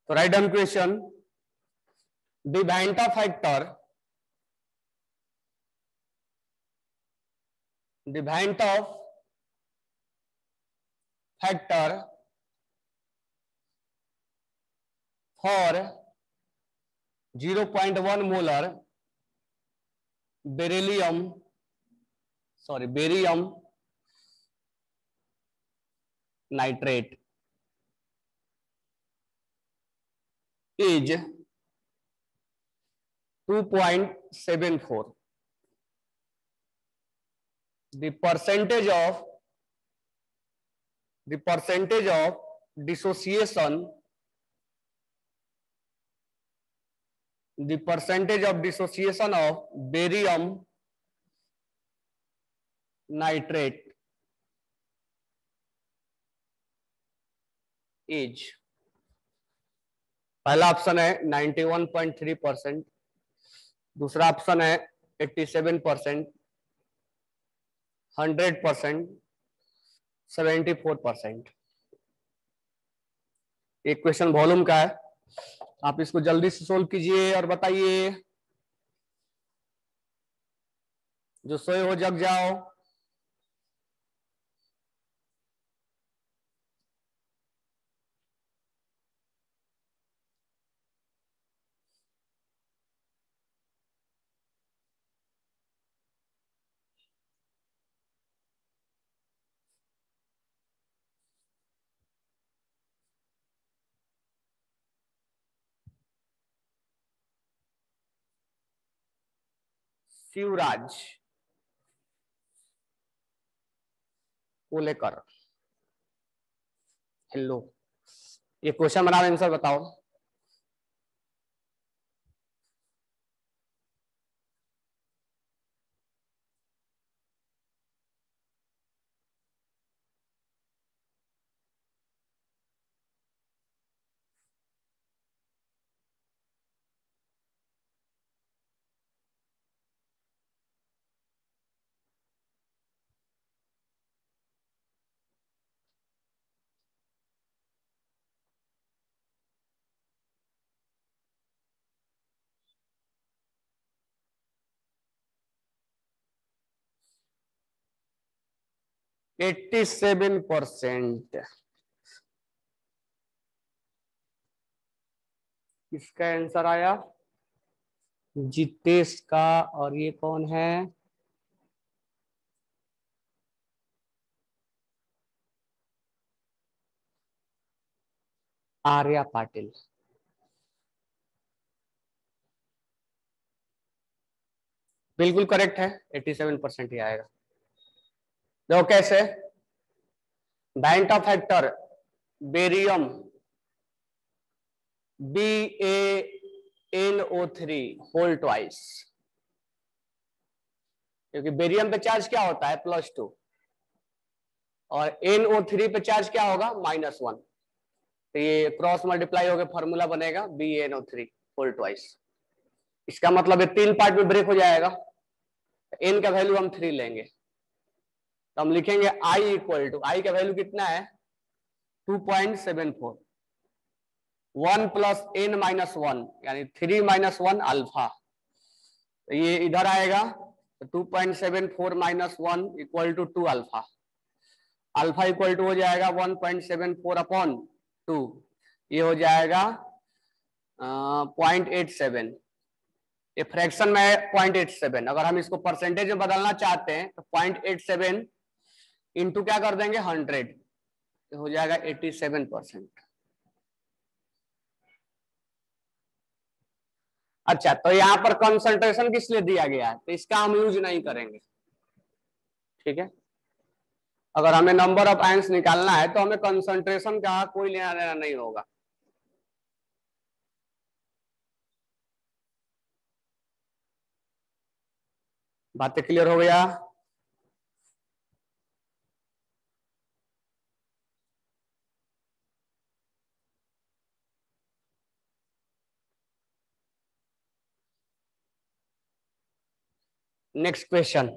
तो write down question, the Banta factor, the Banta factor for 0.1 molar barium nitrate is 2.74. The percentage of dissociation of barium nitrate is, पहला option है 91.3%, दूसरा option है 87%, 100%, 74%। एक question volume का है, आप इसको जल्दी से सोल्व कीजिए और बताइए, जो सोए हो जग जाओ। शिवराज को लेकर, हेलो, ये क्वेश्चन बना, आंसर बताओ। एट्टी 87%। किसका आंसर आया? जितेश का। और ये कौन है? आर्या पाटिल। बिल्कुल करेक्ट है, 87% ही आएगा। देखो कैसे, Banta factor barium BaNO3 whole twice, क्योंकि बेरियम पे चार्ज क्या होता है? +2, और NO3 पे चार्ज क्या होगा? -1। तो ये क्रॉस मल्टीप्लाई होकर फॉर्मूला बनेगा BaNO3 होल ट्वाइस। इसका मतलब ये 3 पार्ट में ब्रेक हो जाएगा। n का वैल्यू हम 3 लेंगे, तो हम लिखेंगे I इक्वल टू, I का वैल्यू कितना है? 2.74, 1 + n-1 यानी 3 - 1 अल्फा। तो ये इधर आएगा, तो 2.74 - 1 equal to 2 alpha. Alpha equal to हो जाएगा 1.74/2, ये हो जाएगा 0.87। ये फ्रैक्शन में है 0.87। अगर हम इसको परसेंटेज में बदलना चाहते हैं तो 0.87 इंटू क्या कर देंगे? 100, तो हो जाएगा 87%। अच्छा, तो यहाँ पर कंसंट्रेशन किस लिए दिया गया है? तो इसका हम यूज नहीं करेंगे, ठीक है। अगर हमें नंबर ऑफ आयंस निकालना है तो हमें कंसंट्रेशन का कोई लेना देना नहीं होगा। बातें क्लियर हो गया? नेक्स्ट क्वेश्चन,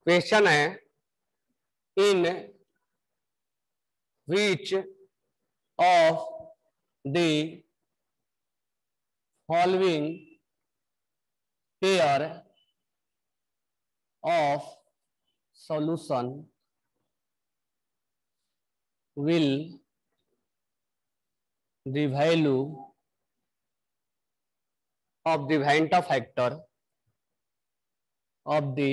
क्वेश्चन है in which of the following pair of solution will the value of the Vanta factor of the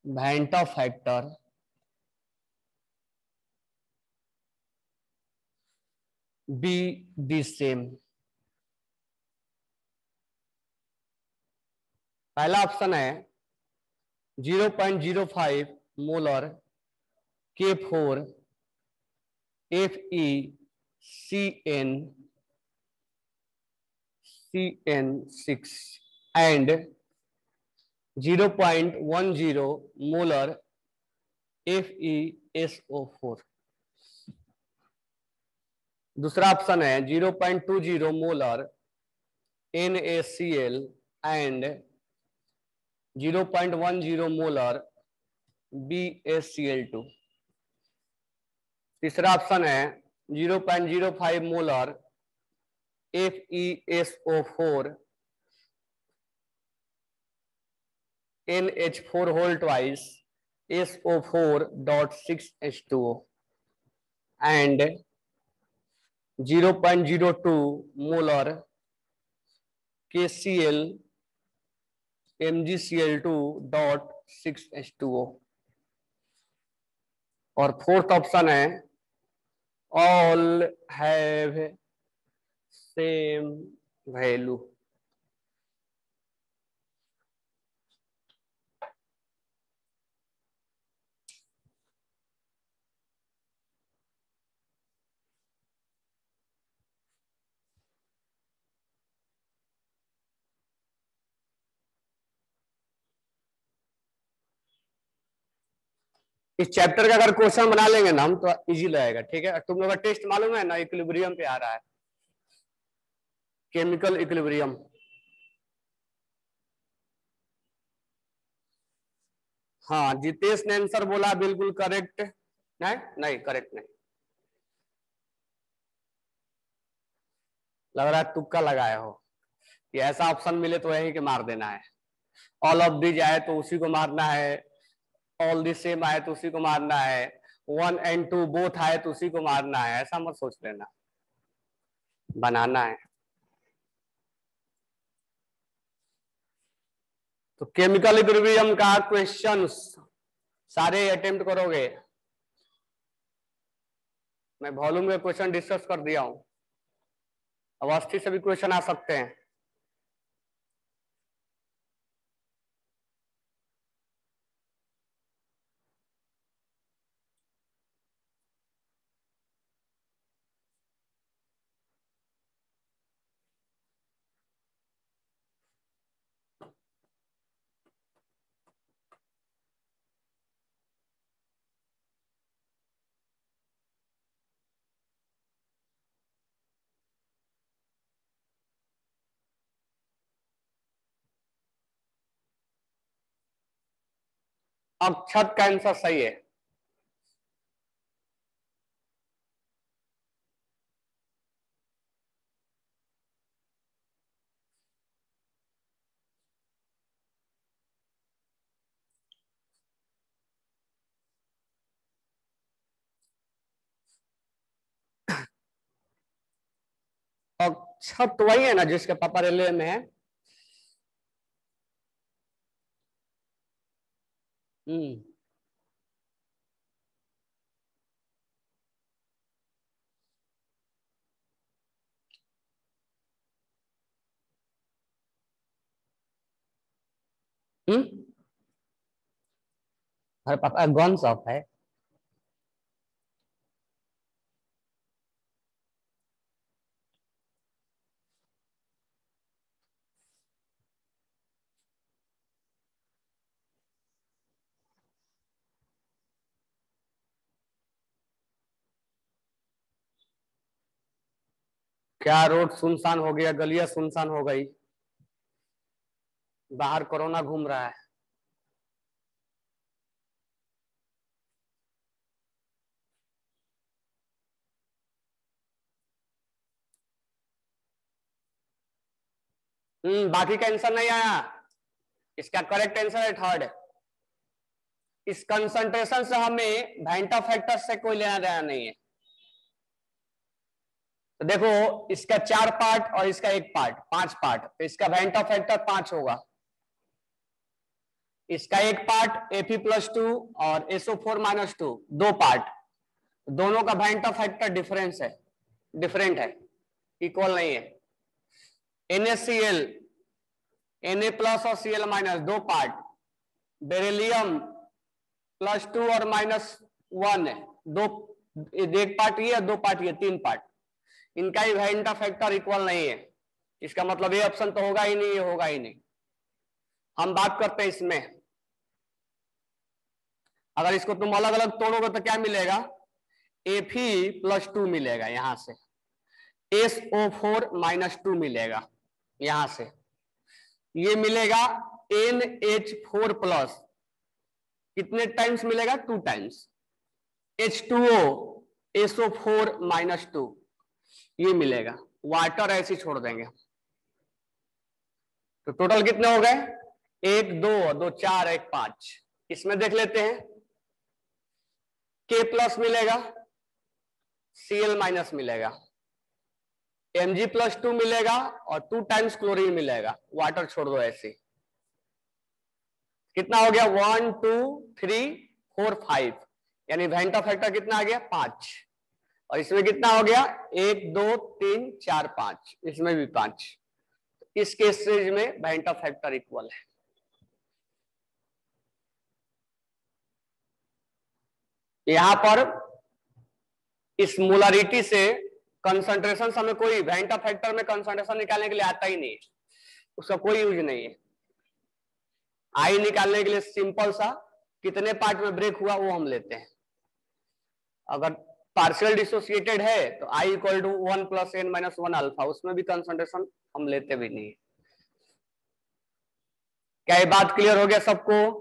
Vanta factor be the same? पहला ऑप्शन है 0.05 molar K4 FeCN6 and 0.10 molar FeSO4। दूसरा option है 0.20 molar NaCl and 0.10 molar BaCl2। तीसरा option है 0.05 molar FeSO4 NH4 whole twice SO4.6H2O and 0.02 molar KCl MgCl2.6H2O। और fourth option है all have same value. इस chapter का अगर क्वेश्चन बना लेंगे ना हम तो इजी रहेगा। ठीक है, तुम लोग का टेस्ट मालूम है ना, इक्विलिब्रियम पे आ रहा है, केमिकल इक्विलिब्रियम। हाँ, जितेश ने आंसर बोला बिल्कुल करेक्ट। नहीं नहीं, करेक्ट नहीं, लग रहा है तुक्का लगाए हो कि ऐसा ऑप्शन मिले तो यही के मार देना है। ऑल ऑफ दिस आए तो उसी को मारना है, ऑल दिस सेम आए तो उसी को मारना है, 1 and 2 बोथ आए तो उसी को मारना है। ऐसा मत सोच लेना, बनाना है। तो केमिकल इक्विलिब्रियम का क्वेश्चंस सारे अटेम्प्ट करोगे? मैं वॉल्यूम में क्वेश्चन डिस्कस कर दिया हूं, अवस्थी से भी क्वेश्चन आ सकते हैं। अक्षत का आंसर सही है। अक्षत वही है ना जिसके पापा रेलवे में है। हम्म, हमारे पापा गन शॉप है। क्या रोड सुनसान हो गया, गलियां सुनसान हो गई, बाहर कोरोना घूम रहा है। बाकी का आंसर नहीं आया, इसका करेक्ट आंसर है थर्ड। इस कंसंट्रेशन से हमें वेंटा फैक्टर से कोई लेना देना नहीं है। तो देखो इसका 4 पार्ट और इसका 1 पार्ट, 5 पार्ट, तो इसका वेंटा फैक्टर 5 होगा। इसका 1 पार्ट Fe+2 और SO4-2 2 पार्ट, दोनों का वेंटा फैक्टर डिफरेंस है, डिफरेंट है, इक्वल नहीं है। NaCl, Na+ और Cl- 2 पार्ट, बेरिलियम +2 और -1 है, दो, एक पार्ट ये, 2 पार्ट ये, 3 पार्ट, इनका ही वेंटा फैक्टर इक्वल नहीं है। इसका मतलब ये ऑप्शन तो होगा ही नहीं, ये होगा ही नहीं। हम बात करते हैं इसमें, अगर इसको तुम अलग अलग तोड़ोगे तो क्या मिलेगा, Fe+2 मिलेगा, यहां से SO4-2 मिलेगा, यहां से ये मिलेगा NH4+, कितने टाइम्स मिलेगा, 2 टाइम्स, H2O SO4-2 ये मिलेगा, वाटर ऐसे छोड़ देंगे। तो टोटल कितने हो गए, 1 2 2 4 1 5। इसमें देख लेते हैं, K+ मिलेगा, Cl- मिलेगा, Mg+2 मिलेगा और 2 टाइम्स क्लोरीन मिलेगा, वाटर छोड़ दो ऐसे। कितना हो गया, 1 2 3 4 5, यानी वेंटा फैक्टर कितना आ गया, 5। और इसमें कितना हो गया, 1 2 3 4 5, इसमें भी 5। इस केस में वेंटा फैक्टर इक्वल है। यहां पर इस मोलारिटी से कंसंट्रेशन से हमें कोई वेंटा फैक्टर में कंसंट्रेशन निकालने के लिए आता ही नहीं है, उसका कोई यूज नहीं है। आई निकालने के लिए सिंपल सा कितने पार्ट में ब्रेक हुआ वो हम लेते हैं। अगर पार्शियल डिसोसिएटेड है तो I = 1 + n - 1 अल्फा, उसमें भी कंसंट्रेशन हम लेते भी नहीं है। क्या ये बात क्लियर हो गया सबको?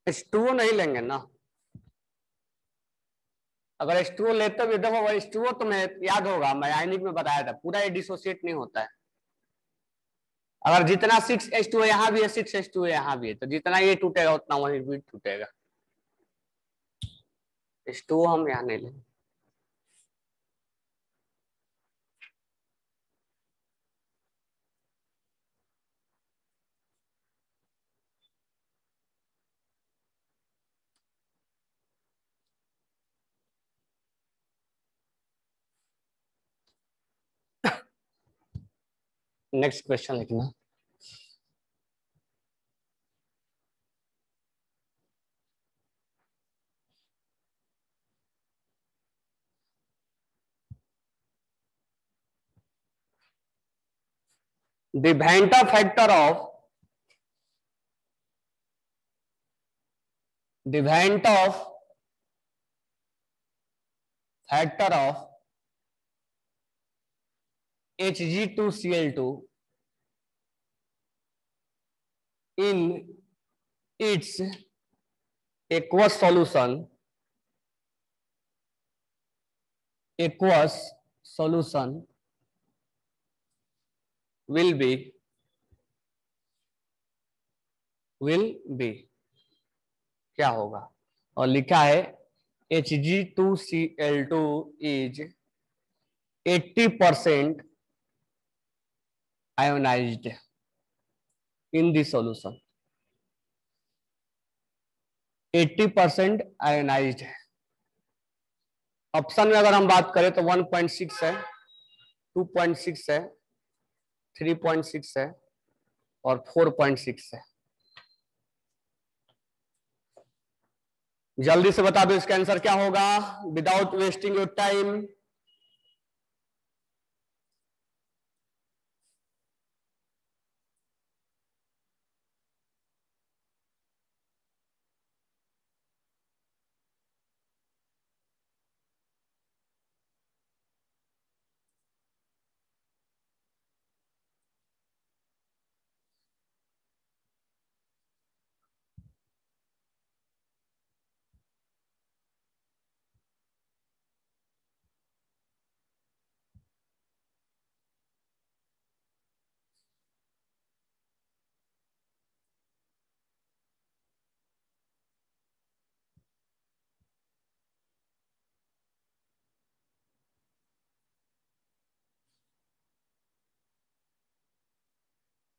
H2O नहीं लेंगे ना, अगर H2O लेते भी, देखो H2O तुम्हें याद होगा, मैं आयनिक में बताया था, पूरा ये डिसोसिएट नहीं होता है। अगर जितना 6H2O यहाँ भी है, 6H2O यहाँ भी है, तो जितना ये टूटेगा उतना वही भी टूटेगा। H2O हम यहाँ नहीं लेंगे। नेक्स्ट क्वेश्चन लिखना। The Vanta factor of the Vanta factor of Hg2Cl2 in its aqueous solution will be क्या होगा? और लिखा है Hg2Cl2 is 80% ionized in the solution. 80% ionised है। ऑप्शन में अगर हम बात करें तो 1.6 है, 2.6 है, 3.6 है और 4.6 है। जल्दी से बता दो इसका आंसर क्या होगा विदाउट वेस्टिंग योर टाइम।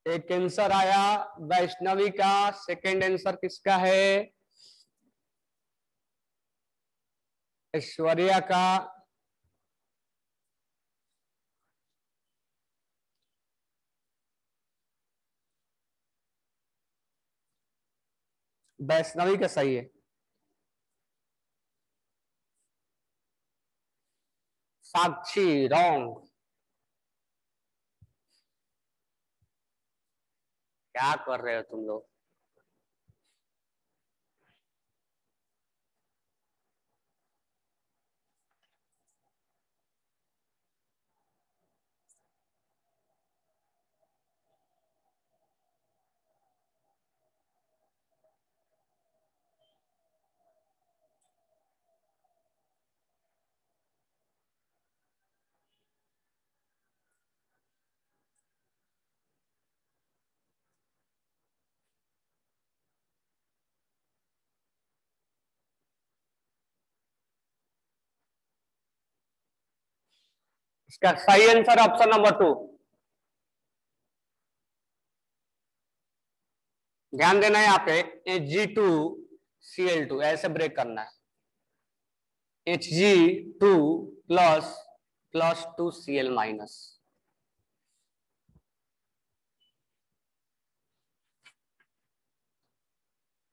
एक आंसर आया वैष्णवी का, सेकंड आंसर किसका है? ऐश्वर्या का। वैष्णवी का सही है। साक्षी रॉन्ग। क्या कर रहे हो तुम लोग? इसका सही आंसर ऑप्शन नंबर 2। ध्यान देना है यहाँ पे Hg2Cl2 ऐसे ब्रेक करना है। Hg2 plus plus 2Cl minus.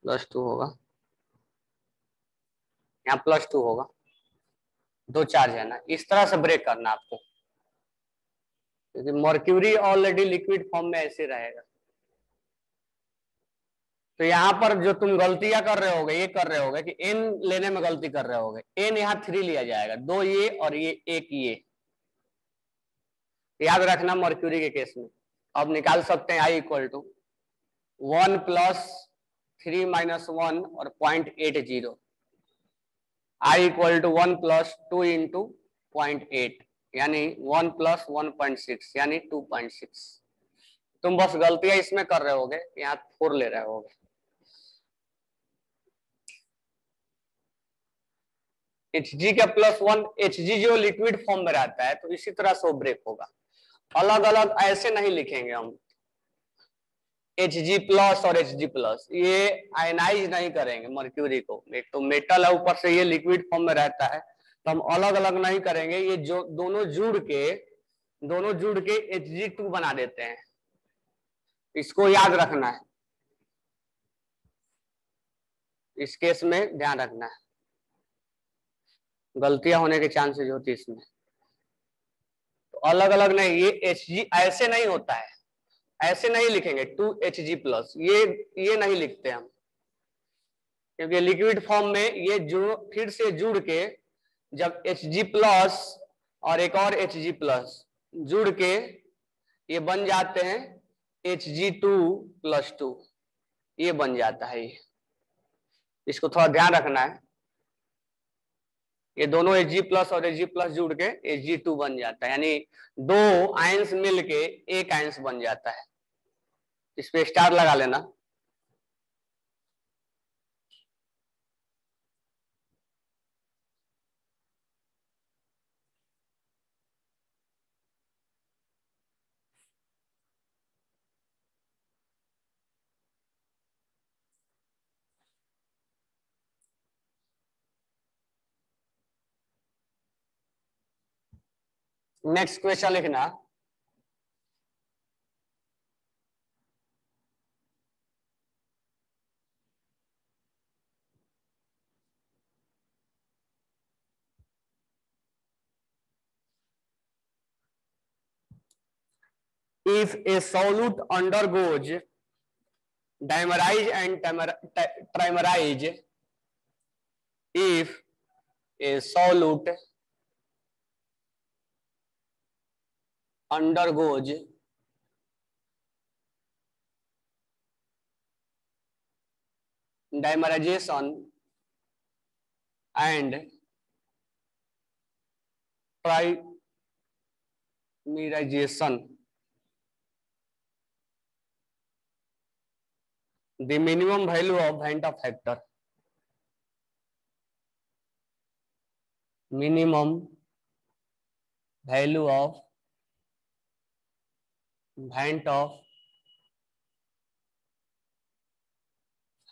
+2 होगा, यहाँ +2 होगा, 2 चार्ज है ना, इस तरह से ब्रेक करना आपको, क्योंकि मर्क्यूरी ऑलरेडी लिक्विड फॉर्म में ऐसे रहेगा। तो यहाँ पर जो तुम गलतियां कर रहे होगे, ये कर रहे होगे कि n लेने में गलती कर रहे होगे। n यहाँ 3 लिया जाएगा, 2 ये और ये 1 ये, याद रखना मर्क्यूरी के केस में। अब निकाल सकते हैं I = 1 + 3 - 1 और 0.80। I = 1 + 2 × 0.8 यानी 1 + 1.6 यानी 2.6। तुम बस गलतियां इसमें कर रहे होगे, यहाँ 4 ले रहे होगे। Hg का +1, Hg जो लिक्विड फॉर्म में रहता है तो इसी तरह से वो ब्रेक होगा। अलग अलग ऐसे नहीं लिखेंगे हम, Hg+ और Hg+, ये आयनाइज नहीं करेंगे मर्क्यूरी को। एक तो मेटल है, ऊपर से ये लिक्विड फॉर्म में रहता है, तो हम अलग अलग नहीं करेंगे। ये जो दोनों जुड़ के Hg2 बना देते हैं, इसको याद रखना है, इस केस में ध्यान रखना है, गलतियां होने के चांसेस होती है इसमें। तो अलग अलग नहीं, ये Hg ऐसे नहीं होता है, ऐसे नहीं लिखेंगे 2Hg+, ये नहीं लिखते हम, क्योंकि लिक्विड फॉर्म में ये फिर से जुड़ के जब Hg+ और एक और Hg+, जुड़ के ये बन जाते हैं Hg2+2, ये बन जाता है। ये इसको थोड़ा ध्यान रखना है, ये दोनों Hg+ और Hg+ जुड़ के Hg2 बन जाता है, यानी दो आयंस मिलके एक आयंस बन जाता है। इस पे स्टार लगा लेना। नेक्स्ट क्वेश्चन लिखना। If a solute undergoes dimerize and trimerize, if a solute undergoes dimerization and trimerization, the minimum value of Van't factor, minimum value of Van't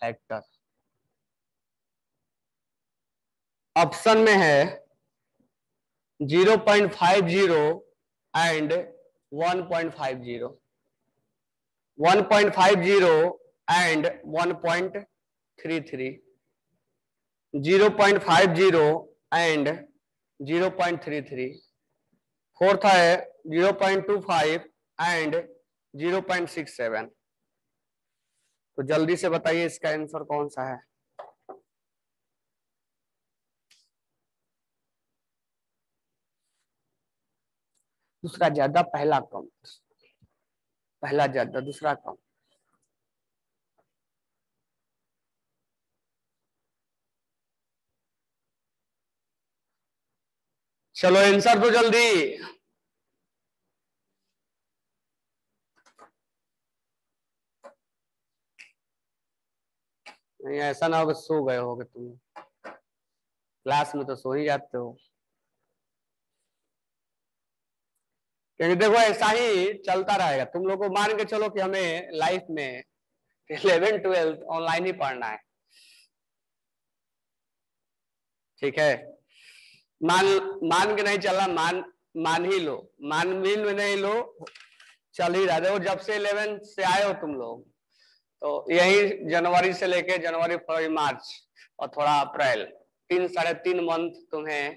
factor option में है 0.50 एंड 1.50, 1.50 एंड 1.33, 0.50 एंड 0.33, फोर्थ है 0.25 and 0.67। तो जल्दी से बताइए इसका answer कौन सा है। दूसरा ज्यादा, पहला कम, पहला ज्यादा दूसरा कम। चलो आंसर तो जल्दी। नहीं ऐसा ना हो सो गए होगे तुम, क्लास में तो सो ही जाते हो। क्योंकि देखो ऐसा ही चलता रहेगा, तुम लोग को मान के चलो कि हमें लाइफ में 11th-12th ऑनलाइन ही पढ़ना है, ठीक है। मान के नहीं चलना, मान ही लो, मान भी नहीं लो, चल ही रहा। देखो जब से 11th से आए हो तुम लोग, तो यही जनवरी से लेके जनवरी, फरवरी, मार्च और थोड़ा अप्रैल, 3-3.5 मंथ तुम्हें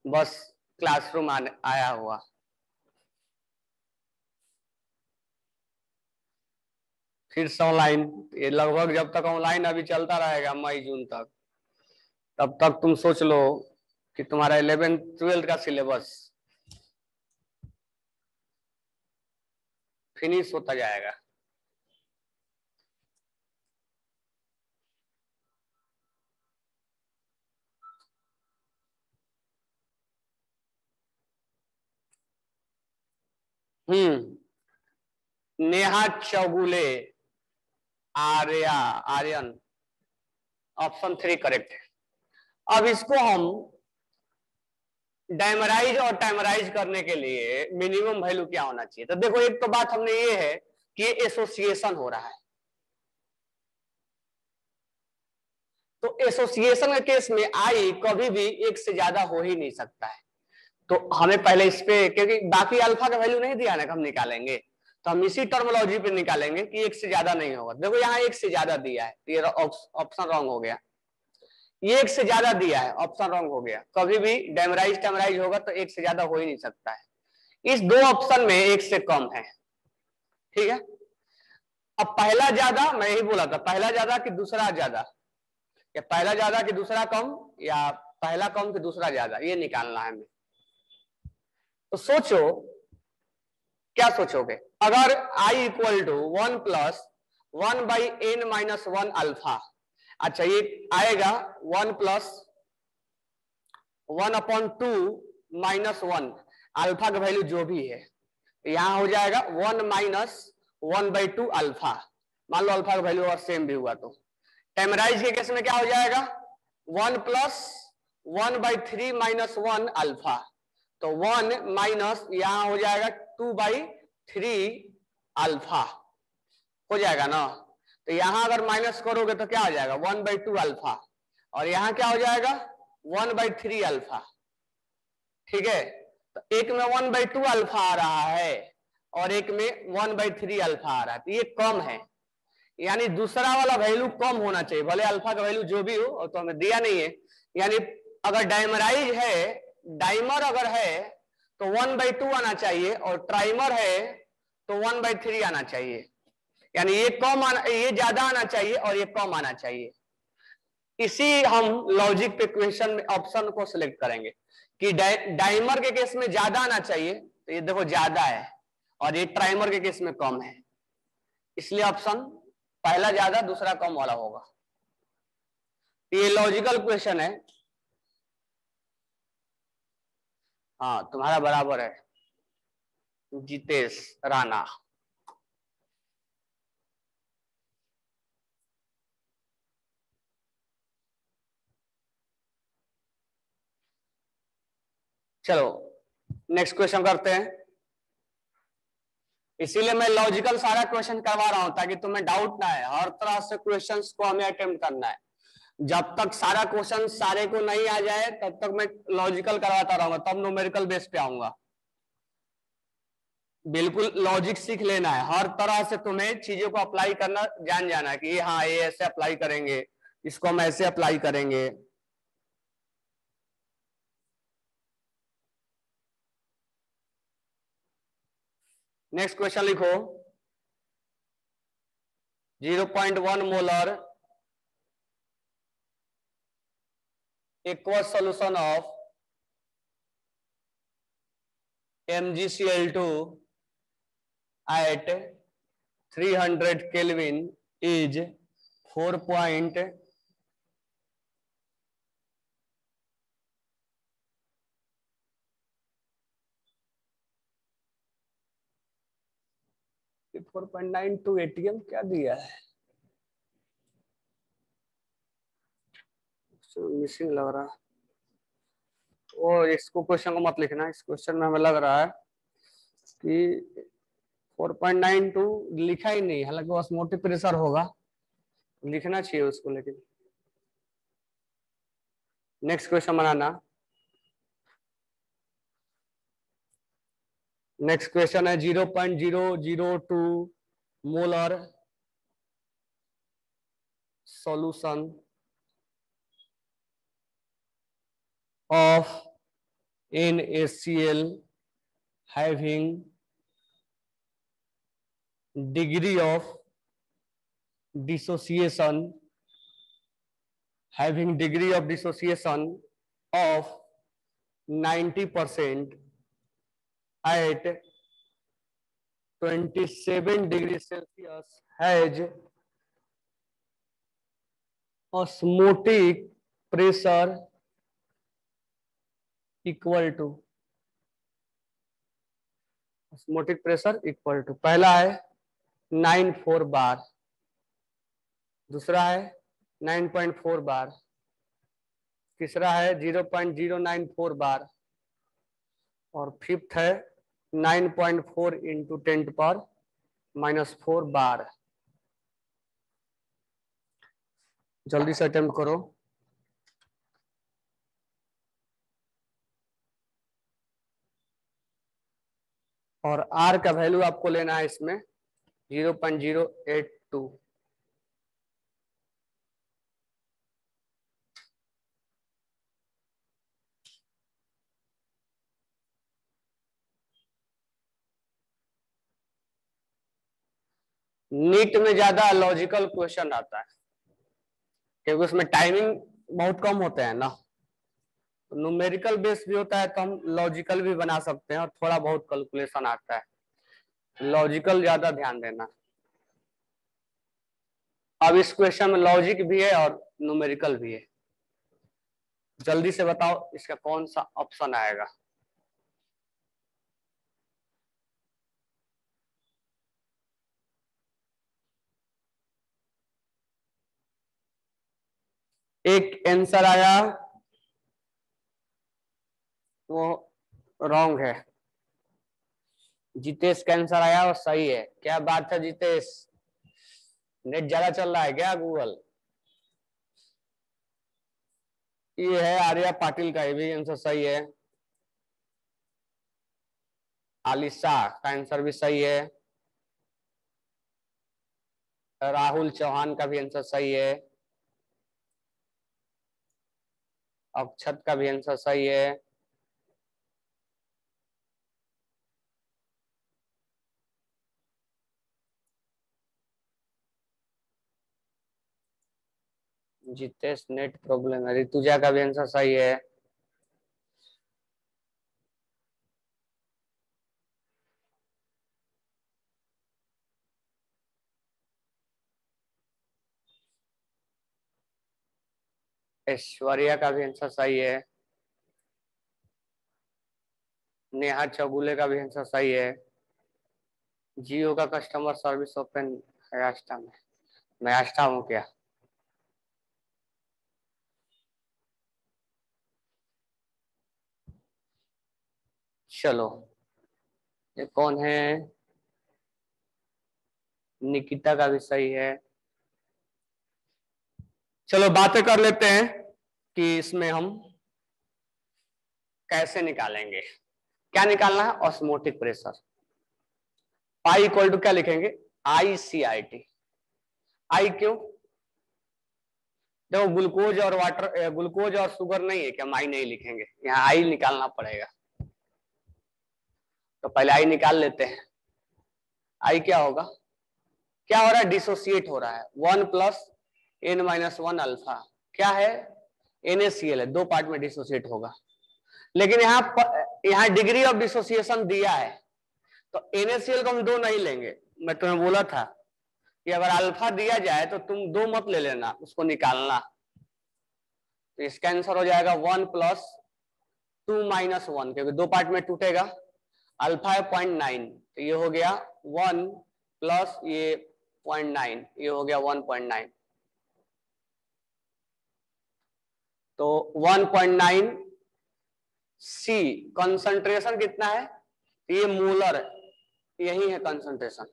बस क्लासरूम आया हुआ। फिर से ऑनलाइन, ये लगभग जब तक ऑनलाइन अभी चलता रहेगा मई जून तक, तब तक तुम सोच लो कि तुम्हारा 11th-12th का सिलेबस फिनिश होता जाएगा। नेहा चौगुले, आर्यन, ऑप्शन 3 करेक्ट है। अब इसको हम डायमराइज और टाइमराइज करने के लिए मिनिमम वैल्यू क्या होना चाहिए। तो देखो एक तो बात हमने ये है कि एसोसिएशन हो रहा है, तो एसोसिएशन के केस में आई कभी भी एक से ज्यादा हो ही नहीं सकता है। तो हमें पहले इस पे, क्योंकि बाकी अल्फा का वैल्यू नहीं दिया ना, हम निकालेंगे तो हम इसी टर्मिनोलॉजी पे निकालेंगे कि एक से ज्यादा नहीं होगा। देखो यहाँ एक से ज्यादा दिया है, ये ऑप्शन रॉन्ग हो गया। ये एक से ज्यादा दिया है, ऑप्शन रॉन्ग हो गया। कभी भी डायमराइज टाइमराइज होगा तो एक से ज्यादा हो ही नहीं सकता है। इस दो ऑप्शन में एक से कम है, ठीक है। अब पहला ज्यादा, मैं यही बोला था, पहला ज्यादा कि दूसरा ज्यादा, या पहला ज्यादा कि दूसरा कम, या पहला कम कि दूसरा ज्यादा, ये निकालना है हमें। तो सोचो क्या सोचोगे? अगर i equal to 1 plus 1 by n minus 1 alpha, अच्छा ये आएगा 1 प्लस 1 अपॉन 2 माइनस 1, अल्फा का वैल्यू जो भी है यहां हो जाएगा 1 माइनस 1 बाई 2 अल्फा। मान लो अल्फा का वैल्यू और सेम भी हुआ तो टेमराइज के केस में क्या हो जाएगा 1 प्लस 1 बाई 3 माइनस 1 अल्फा, तो 1 माइनस यहां हो जाएगा 2 बाई 3 अल्फा हो जाएगा ना। तो यहां अगर माइनस करोगे तो क्या हो जाएगा 1 बाई 2 अल्फा, और यहां क्या हो जाएगा 1 बाई 3 अल्फा। ठीक है, तो एक में 1 बाई 2 अल्फा आ रहा है और एक में 1 बाई 3 अल्फा आ रहा है, तो ये कम है, यानी दूसरा वाला वैल्यू कम होना चाहिए, भले अल्फा का वैल्यू जो भी हो, और तो हमें दिया नहीं है। यानी अगर डाइमराइज है, डाइमर अगर है तो 1 बाई 2 आना चाहिए, और ट्राइमर है तो 1 बाई 3 आना चाहिए, यानी ये कम आना, ये ज्यादा आना चाहिए और ये कम आना चाहिए। इसी हम लॉजिक पे क्वेश्चन में ऑप्शन को सिलेक्ट करेंगे कि डाइमर के केस में ज्यादा आना चाहिए, तो ये देखो ज्यादा है, और ये ट्राइमर के केस में कम है, इसलिए ऑप्शन पहला ज्यादा दूसरा कम वाला होगा। ये लॉजिकल क्वेश्चन है। हाँ तुम्हारा बराबर है जितेश राणा। चलो नेक्स्ट क्वेश्चन करते हैं। इसीलिए मैं लॉजिकल सारा क्वेश्चन करवा रहा हूं ताकि तुम्हें डाउट ना है, हर तरह से क्वेश्चंस को हमें अटेम्प्ट करना है। जब तक सारा क्वेश्चन सारे को नहीं आ जाए तब तक मैं लॉजिकल करवाता रहूंगा, तब न्यूमेरिकल बेस पे आऊंगा। बिल्कुल लॉजिक सीख लेना है, हर तरह से तुम्हें चीजों को अप्लाई करना जान जाना है कि हाँ ये ऐसे अप्लाई करेंगे, इसको हम ऐसे अप्लाई करेंगे। नेक्स्ट क्वेश्चन लिखो, 0.1 molar aqueous solution of MgCl2 at 300 Kelvin is 4.4.92 ATM क्या दिया है, मिसिंग लग रहा है। और इसको क्वेश्चन को मत लिखना, इस क्वेश्चन में हमें लग रहा है कि 4.92 लिखा ही नहीं, हालांकि ऑस्मोटिक प्रेशर होगा, लिखना चाहिए उसको। लेकिन नेक्स्ट क्वेश्चन बनाना। नेक्स्ट क्वेश्चन है 0.002 molar solution of NaCl having degree of dissociation of 90% at 27 degrees Celsius has osmotic pressure equal to, osmotic pressure equal to, पहला है 94 बार, दूसरा है 9.4 बार, तीसरा है 0.094 बार, और फिफ्थ है 9.4 इंटू 10⁻⁻⁴ बार। जल्दी से अटेम्प्ट करो। और R का वैल्यू आपको लेना है इसमें 0.082। नीट में ज्यादा लॉजिकल क्वेश्चन आता है क्योंकि उसमें टाइमिंग बहुत कम होते हैं ना, न्यूमेरिकल बेस भी होता है तो हम लॉजिकल भी बना सकते हैं और थोड़ा बहुत कैलकुलेशन आता है। लॉजिकल ज्यादा ध्यान देना। अब इस क्वेश्चन में लॉजिक भी है और न्यूमेरिकल भी है। जल्दी से बताओ इसका कौन सा ऑप्शन आएगा। एक आंसर आया वो रॉन्ग है। जितेश का आंसर आया वो सही है। क्या बात है जितेश, नेट ज्यादा चल रहा है क्या गूगल? ये है आर्या पाटिल का, ये भी आंसर सही है। आलिशा का आंसर भी सही है। राहुल चौहान का भी आंसर सही है। अक्षत का भी आंसर सही है। जितेश नेट प्रॉब्लम है। ऋतुजा का भी आंसर सही है। ऐश्वर्या का भी आंसर सही है। नेहा चौगुले का भी आंसर सही है। जियो का कस्टमर सर्विस ओपन है आस्था में। मैं आस्था हूँ क्या? चलो ये कौन है? निकिता का भी सही है। चलो बातें कर लेते हैं कि इसमें हम कैसे निकालेंगे। क्या निकालना है? Osmotic pressure. Pi equal to क्या लिखेंगे? ICIT। आई क्यों? देखो ग्लूकोज और वाटर, ग्लूकोज और शुगर नहीं है क्या? हम आई नहीं लिखेंगे, यहाँ आई निकालना पड़ेगा। तो पहले आई निकाल लेते हैं। आई क्या होगा? क्या हो रहा है? डिसोसिएट हो रहा है। 1 + N-1 अल्फा क्या है? NaCl है। दो पार्ट में डिसोसिएट होगा। लेकिन यहाँ डिग्री ऑफ डिसोसिएशन दिया है, तो NaCl को हम 2 नहीं लेंगे। मैं तुम्हें बोला था कि अगर अल्फा दिया जाए तो तुम 2 मत ले लेना, उसको निकालना। तो इसका आंसर हो जाएगा 1 + 2 - 1, क्योंकि 2 पार्ट में टूटेगा। अल्फा है 0.9, तो ये हो गया 1 + ये 0.9, ये हो गया 1.9। तो 1.9 C कंसंट्रेशन कितना है? ये मोलर है, यही है कंसंट्रेशन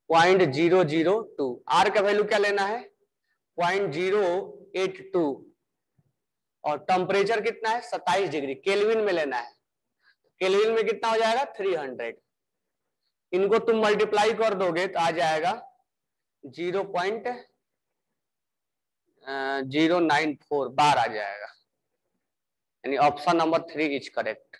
0.002। आर का वैल्यू क्या लेना है? 0.082। और टेम्परेचर कितना है? 27 डिग्री केल्विन में लेना है। केल्विन में कितना हो जाएगा? 300। इनको तुम मल्टीप्लाई कर दोगे तो आ जाएगा 0.094 बार आ जाएगा। यानी ऑप्शन नंबर 3 इज करेक्ट।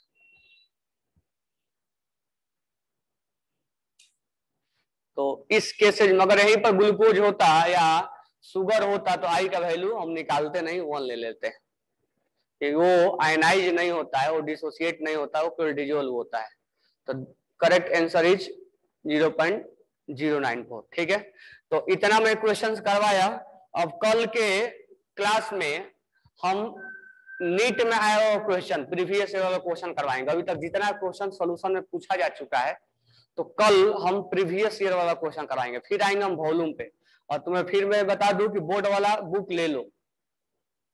तो इस केसेज में अगर यहीं पर ग्लूकोज होता या शुगर होता तो आई का वैल्यू हम निकालते नहीं, 1 ले लेते हैं, कि वो आयनाइज नहीं होता है, वो डिसोसिएट नहीं होता है, वो केवल डिसॉल्व होता है। तो करेक्ट आंसर इज 0.094। ठीक है, तो इतना मैं क्वेश्चंस करवाया। अब कल के क्लास में हम नीट में आया हुआ क्वेश्चन, प्रीवियस ईयर वाला क्वेश्चन करवाएंगे। अभी तक जितना क्वेश्चन सॉल्यूशन में पूछा जा चुका है, तो कल हम प्रीवियस ईयर वाला क्वेश्चन कराएंगे। फिर आएंगे हम वॉल्यूम पे। और तुम्हें फिर मैं बता दूं कि बोर्ड वाला बुक ले लो,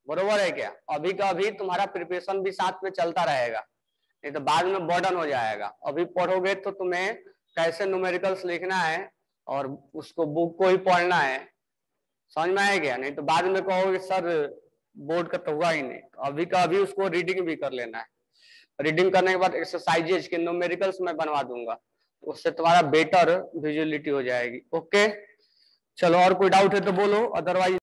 बरोबर है क्या? अभी का अभी तुम्हारा प्रिपरेशन भी साथ में चलता रहेगा, नहीं तो बाद में बर्डन हो जाएगा। अभी पढ़ोगे तो तुम्हें कैसे न्यूमेरिकल्स लिखना है और उसको बुक को ही पढ़ना है, समझ में आएगा? नहीं तो बाद में कहोगे सर बोर्ड का तो हुआ ही नहीं। अभी का अभी उसको रीडिंग भी कर लेना है। रीडिंग करने के बाद एक्सरसाइजेज के न्यूमेरिकल्स मैं बनवा दूंगा, उससे तुम्हारा बेटर विजुअलिटी हो जाएगी। ओके चलो, और कोई डाउट है तो बोलो, अदरवाइज